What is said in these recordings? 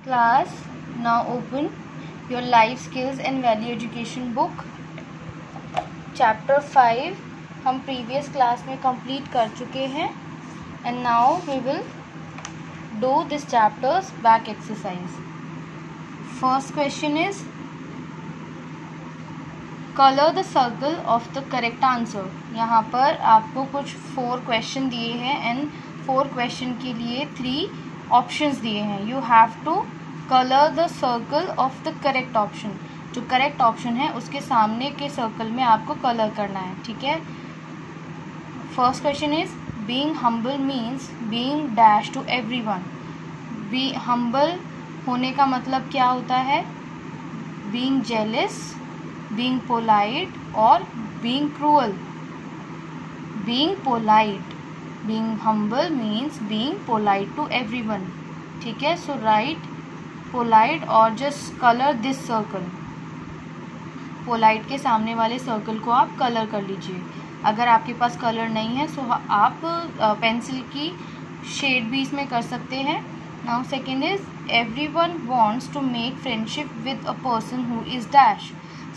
Class, now open your life skills and value education book. Chapter 5 हम previous class में complete कर चुके हैं and now we will do this chapter's back exercise. First question is color the circle of the correct answer. यहाँ पर आपको कुछ 4 question दिए हैं and 4 question के लिए 3 ऑप्शंस दिए हैं. You have to colour the circle of the correct option. जो करेक्ट ऑप्शन है उसके सामने के सर्कल में आपको कलर करना है. ठीक है. First question is being humble means being dash to everyone. Be humble होने का मतलब क्या होता है? बीइंग जेलस, बीइंग पोलाइट और being cruel. Being polite. Being humble means being polite to everyone. ठीक है. So write polite और just color this circle. Polite के सामने वाले सर्कल को आप कलर कर लीजिए. अगर आपके पास कलर नहीं है तो आप पेंसिल की शेड भी इसमें कर सकते हैं. Now second is everyone wants to make friendship with a person who is dash.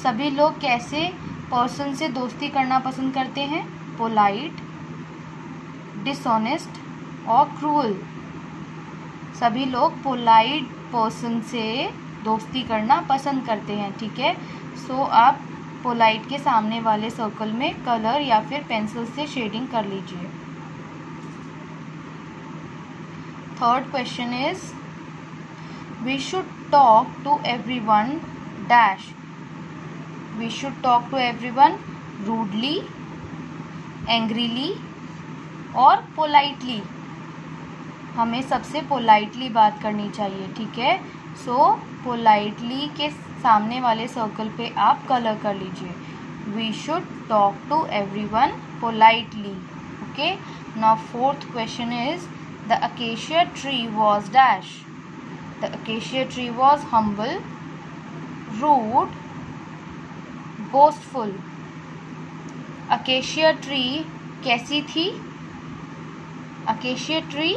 सभी लोग कैसे पर्सन से दोस्ती करना पसंद करते हैं? Polite, डिसऑनेस्ट और क्रूअल. सभी लोग पोलाइट पर्सन से दोस्ती करना पसंद करते हैं. ठीक है. सो आप पोलाइट के सामने वाले सर्कल में कलर या फिर पेंसिल से शेडिंग कर लीजिए. Third question is we should talk to everyone dash. We should talk to everyone rudely, angrily और पोलाइटली. हमें सबसे पोलाइटली बात करनी चाहिए. ठीक है. सो पोलाइटली के सामने वाले सर्कल पे आप कलर कर लीजिए. We should talk to everyone politely. Okay. Now fourth question is the acacia tree was dash. The acacia tree was humble, rude, boastful. Acacia tree कैसी थी? अकेशिया ट्री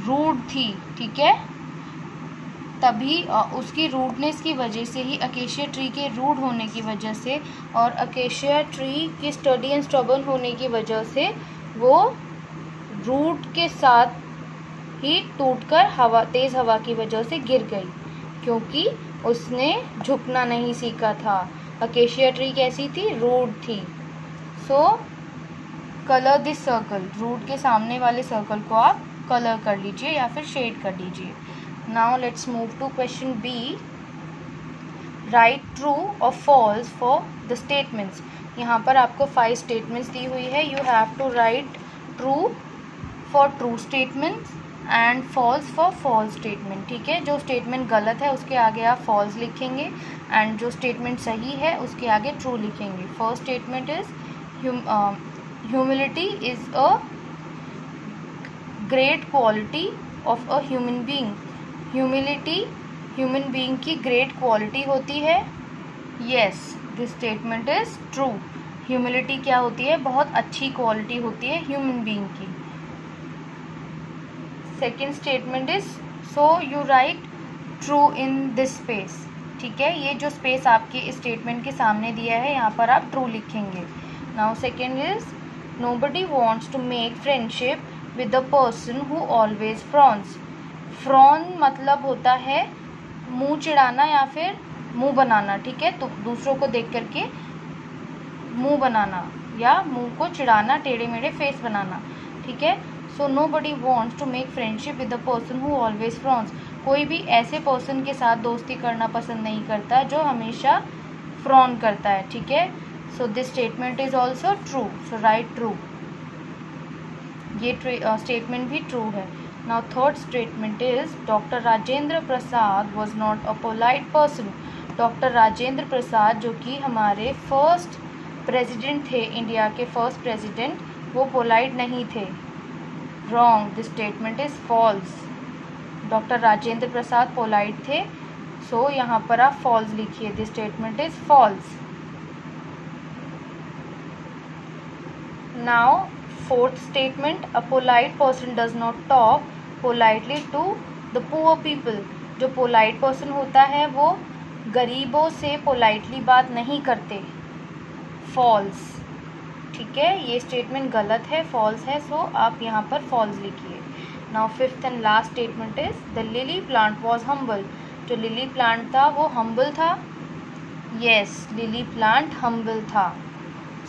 रूड थी. ठीक है. तभी उसकी रूडनेस की वजह से ही, अकेशिया ट्री के रूड होने की वजह से और अकेशिया ट्री की स्टडी एंड स्टबर्न होने की वजह से वो रूट के साथ ही टूटकर तेज हवा की वजह से गिर गई, क्योंकि उसने झुकना नहीं सीखा था. अकेशिया ट्री कैसी थी? रूड थी. सो कलर दिस सर्कल. रूट के सामने वाले सर्कल को आप कलर कर लीजिए या फिर शेड कर लीजिए. Now let's move to question B. Write true और फॉल्स फॉर द स्टेटमेंट्स. यहाँ पर आपको 5 स्टेटमेंट्स दी हुई है. You have to write true for true statements and false for false statement. ठीक है. जो स्टेटमेंट गलत है उसके आगे आप फॉल्स लिखेंगे एंड जो स्टेटमेंट सही है उसके आगे ट्रू लिखेंगे. First statement is humility is a great quality of a human being. Humility human being की great quality होती है. Yes, this statement is true. Humility क्या होती है? बहुत अच्छी quality होती है human being की. Second statement is so you write true in this space. ठीक है. ये जो space आपके statement के सामने दिया है यहाँ पर आप true लिखेंगे. Now second is nobody wants to make friendship with the person who always frowns. Frown मतलब होता है मुंह चिढ़ाना या फिर मुंह बनाना. ठीक है. तो दूसरों को देख करके मुंह बनाना या मुंह को चिढ़ाना, टेढ़े मेढ़े फेस बनाना. ठीक है. सो nobody wants to make friendship with the person who always frowns. कोई भी ऐसे पर्सन के साथ दोस्ती करना पसंद नहीं करता जो हमेशा फ्रॉन करता है. ठीक है. So this statement is also true. So write true. ये statement भी true है. Now third statement is Dr. Rajendra Prasad was not a polite person. Dr. Rajendra Prasad जो कि हमारे first president थे, इंडिया के first president, वो polite नहीं थे. Wrong. This statement is false. Dr. Rajendra Prasad polite थे. So यहाँ पर आप false लिखिए. This statement is false. Now fourth statement, a polite person does not talk politely to the poor people. जो polite person होता है वो गरीबों से पोलाइटली बात नहीं करते। फॉल्स, ठीक है, ये स्टेटमेंट गलत है, फॉल्स है, सो आप यहाँ पर फॉल्स लिखिए। Now fifth and last statement is the lily plant was humble. जो लिली प्लांट था वो हम्बल था। यस, लिली प्लांट हम्बल था,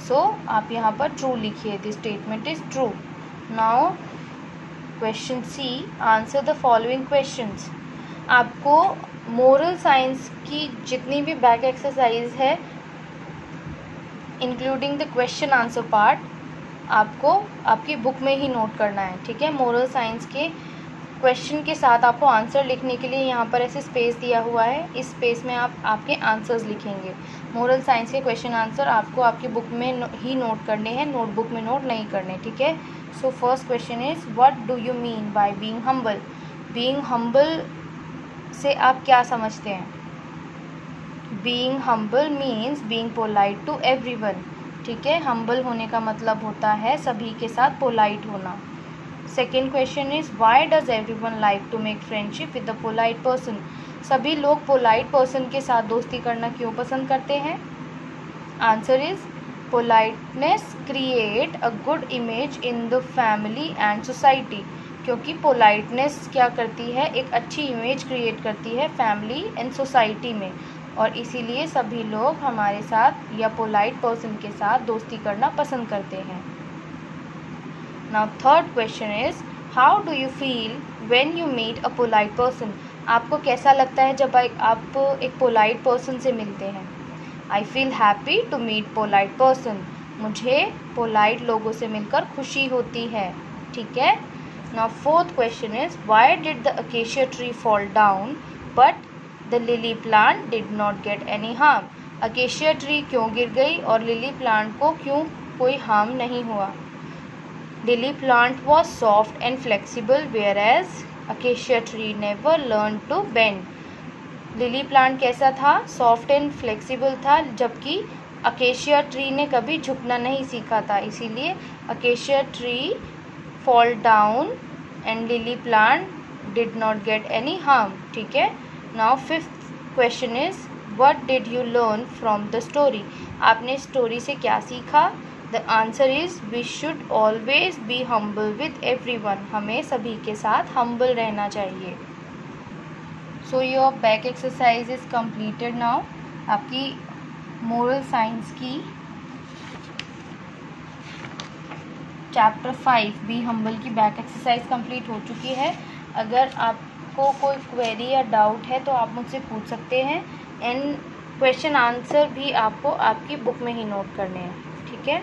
सो आप यहाँ पर ट्रू लिखिए, this statement is true. Now question C, answer the following questions. आपको मोरल साइंस की जितनी भी बैक एक्सरसाइज है including the question answer part, आपको आपकी बुक में ही नोट करना है, ठीक है। मोरल साइंस के क्वेश्चन के साथ आपको आंसर लिखने के लिए यहाँ पर ऐसे स्पेस दिया हुआ है, इस स्पेस में आप आपके आंसर्स लिखेंगे। मोरल साइंस के क्वेश्चन आंसर आपको आपकी बुक में ही नोट करने हैं, नोटबुक में नोट नहीं करने, ठीक है। So first question is what do you mean by being humble. Being humble से आप क्या समझते हैं? Being humble means being polite to everyone, ठीक है। हम्बल होने का मतलब होता है सभी के साथ पोलाइट होना। Second question is why does everyone like to make friendship with the polite person. सभी लोग पोलाइट पर्सन के साथ दोस्ती करना क्यों पसंद करते हैं? Answer is politeness create a good image in the family and society. क्योंकि पोलाइटनेस क्या करती है, एक अच्छी इमेज क्रिएट करती है फैमिली एंड सोसाइटी में, और इसीलिए सभी लोग हमारे साथ या पोलाइट पर्सन के साथ दोस्ती करना पसंद करते हैं। Now third question is how do you feel when you meet a polite person. आपको कैसा लगता है जब आप एक पोलाइट पर्सन से मिलते हैं? I feel happy to meet polite person. मुझे पोलाइट लोगों से मिलकर खुशी होती है, ठीक है। Now fourth question is why did the acacia tree fall down but the lily plant did not get any harm. Acacia tree क्यों गिर गई और लिली प्लांट को क्यों कोई हार्म नहीं हुआ? Lily plant was soft and flexible whereas acacia tree never learn to bend. Lily plant कैसा था? सॉफ्ट एंड फ्लेक्सिबल था, जबकि अकेशिया ट्री ने कभी झुकना नहीं सीखा था, इसीलिए acacia tree fall down and lily plant did not get any harm, ठीक है। Now fifth question is what did you learn from the story. आपने स्टोरी से क्या सीखा? The answer is we should always be humble with everyone. हमें सभी के साथ हम्बल रहना चाहिए। So your back exercise is completed now. आपकी मोरल साइंस की चैप्टर 5 बी हम्बल की बैक एक्सरसाइज कंप्लीट हो चुकी है। अगर आपको कोई क्वेरी या डाउट है तो आप मुझसे पूछ सकते हैं, एंड क्वेश्चन आंसर भी आपको आपकी बुक में ही नोट करने हैं, ठीक है।